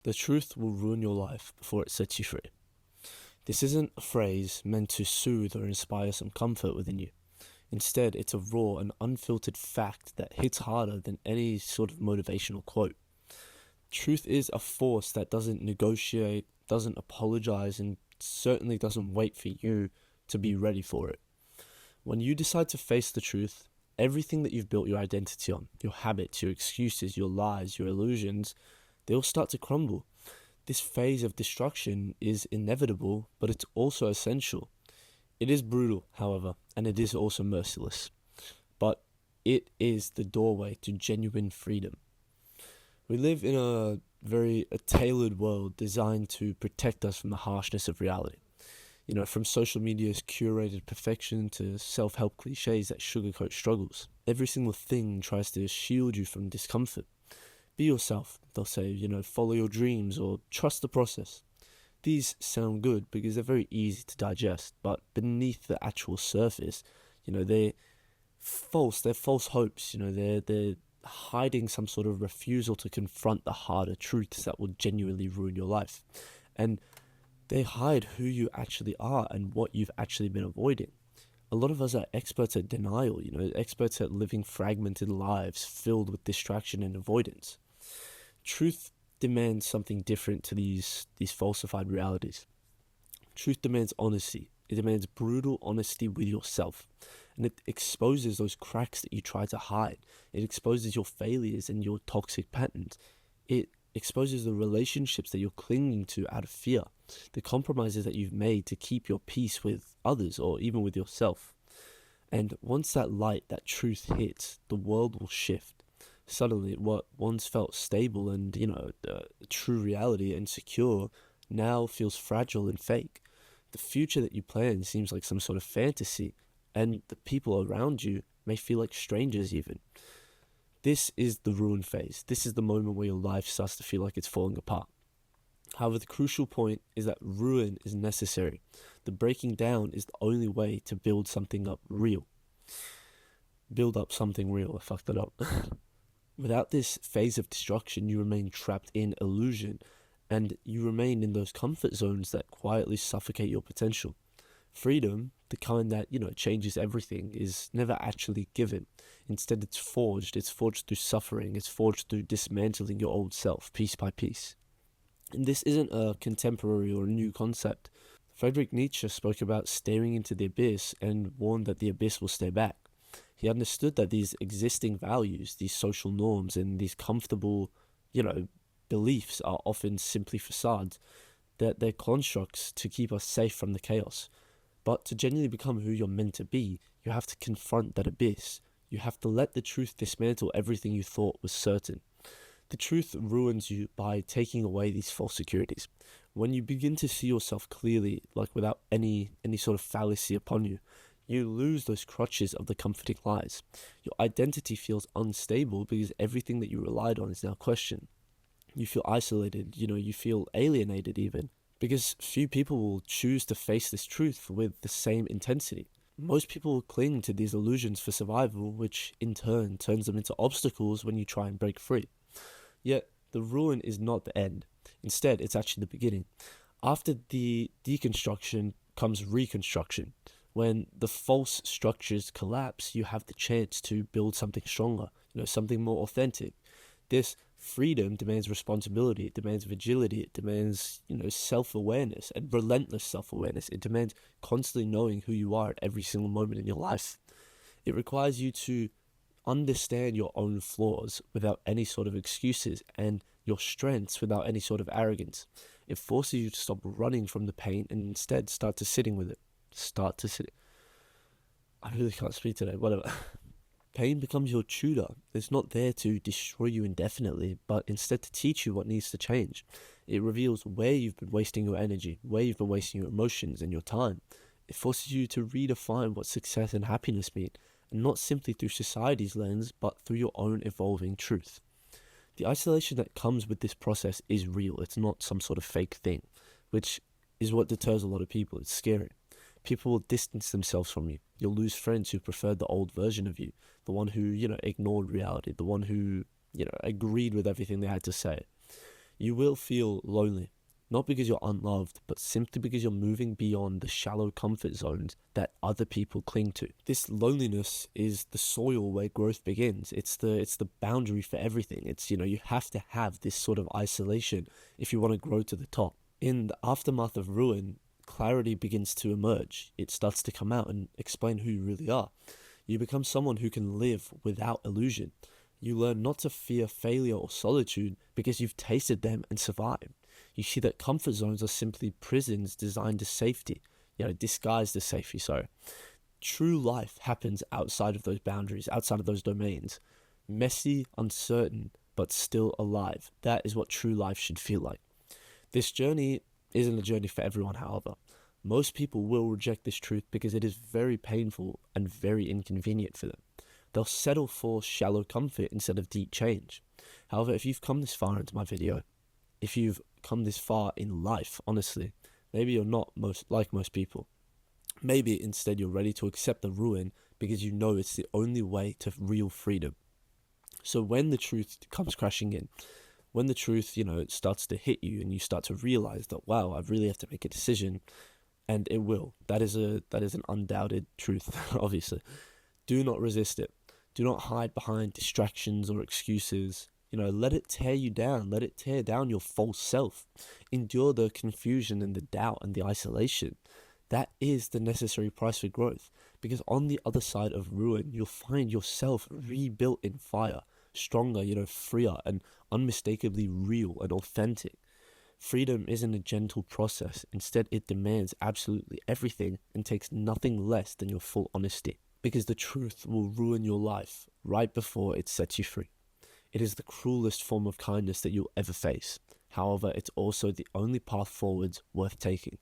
The truth will ruin your life before it sets you free. This isn't a phrase meant to soothe or inspire some comfort within you. Instead, it's a raw and unfiltered fact that hits harder than any sort of motivational quote. Truth is a force that doesn't negotiate, doesn't apologize, and certainly doesn't wait for you to be ready for it. When you decide to face the truth, everything that you've built your identity on, your habits, your excuses, your lies, your illusions, they'll start to crumble. This phase of destruction is inevitable, but it's also essential. It is brutal, however, and it is also merciless. But it is the doorway to genuine freedom. We live in a tailored world designed to protect us from the harshness of reality. From social media's curated perfection to self-help cliches that sugarcoat struggles. Every single thing tries to shield you from discomfort. Be yourself, they'll say, follow your dreams or trust the process. These sound good because they're very easy to digest, but beneath the actual surface, they're false. They're false hopes. They're hiding some sort of refusal to confront the harder truths that will genuinely ruin your life, and they hide who you actually are and what you've actually been avoiding. A lot of us are experts at denial. Experts at living fragmented lives filled with distraction and avoidance. Truth demands something different to these falsified realities. Truth demands honesty. It demands brutal honesty with yourself. And it exposes those cracks that you try to hide. It exposes your failures and your toxic patterns. It exposes the relationships that you're clinging to out of fear. The compromises that you've made to keep your peace with others or even with yourself. And once that light, that truth hits, the world will shift. Suddenly, what once felt stable and, true reality and secure now feels fragile and fake. The future that you plan seems like some sort of fantasy, and the people around you may feel like strangers even. This is the ruin phase. This is the moment where your life starts to feel like it's falling apart. However, the crucial point is that ruin is necessary. The breaking down is the only way to build something up real. Build up something real. I fucked that up. Without this phase of destruction, you remain trapped in illusion, and you remain in those comfort zones that quietly suffocate your potential. Freedom, the kind that, changes everything, is never actually given. Instead, it's forged. It's forged through suffering. It's forged through dismantling your old self, piece by piece. And this isn't a contemporary or a new concept. Friedrich Nietzsche spoke about staring into the abyss and warned that the abyss will stare back. He understood that these existing values, these social norms, and these comfortable, beliefs are often simply facades, that they're constructs to keep us safe from the chaos. But to genuinely become who you're meant to be, you have to confront that abyss. You have to let the truth dismantle everything you thought was certain. The truth ruins you by taking away these false securities. When you begin to see yourself clearly, like without any sort of fallacy upon you, you lose those crutches of the comforting lies. Your identity feels unstable because everything that you relied on is now questioned. You feel isolated, you feel alienated even, because few people will choose to face this truth with the same intensity. Most people will cling to these illusions for survival, which in turn turns them into obstacles when you try and break free. Yet, the ruin is not the end. Instead, it's actually the beginning. After the deconstruction comes reconstruction. When the false structures collapse, you have the chance to build something stronger, something more authentic. This freedom demands responsibility, it demands vigility, it demands, self-awareness and relentless self-awareness. It demands constantly knowing who you are at every single moment in your life. It requires you to understand your own flaws without any sort of excuses and your strengths without any sort of arrogance. It forces you to stop running from the pain and instead start to sitting with it. I really can't speak today, whatever. Pain becomes your tutor. It's not there to destroy you indefinitely, but instead to teach you what needs to change. It reveals where you've been wasting your energy, where you've been wasting your emotions and your time. It forces you to redefine what success and happiness mean, and not simply through society's lens, but through your own evolving truth. The isolation that comes with this process is real. It's not some sort of fake thing, which is what deters a lot of people. It's scary. People will distance themselves from you. You'll lose friends who preferred the old version of you, the one who, ignored reality, the one who, agreed with everything they had to say. You will feel lonely, not because you're unloved, but simply because you're moving beyond the shallow comfort zones that other people cling to. This loneliness is the soil where growth begins. It's the boundary for everything. It's, you have to have this sort of isolation if you want to grow to the top. In the aftermath of ruin, clarity begins to emerge. It starts to come out and explain who you really are. You become someone who can live without illusion. You learn not to fear failure or solitude because you've tasted them and survived. You see that comfort zones are simply prisons designed as safety, disguised as safety, sorry. True life happens outside of those boundaries, outside of those domains. Messy, uncertain, but still alive. That is what true life should feel like. This journey isn't a journey for everyone, however. Most people will reject this truth because it is very painful and very inconvenient for them. They'll settle for shallow comfort instead of deep change. However, if you've come this far into my video, if you've come this far in life, honestly, maybe you're not like most people. Maybe instead you're ready to accept the ruin because you know it's the only way to real freedom. So when the truth comes crashing in, when the truth, it starts to hit you and you start to realize that, wow, I really have to make a decision, and it will. That is an undoubted truth, obviously. Do not resist it. Do not hide behind distractions or excuses. Let it tear you down. Let it tear down your false self. Endure the confusion and the doubt and the isolation. That is the necessary price for growth. Because on the other side of ruin, you'll find yourself rebuilt in fire. Stronger, freer and unmistakably real and authentic. Freedom isn't a gentle process. Instead, it demands absolutely everything and takes nothing less than your full honesty. Because the truth will ruin your life right before it sets you free. It is the cruelest form of kindness that you'll ever face. However, it's also the only path forwards worth taking.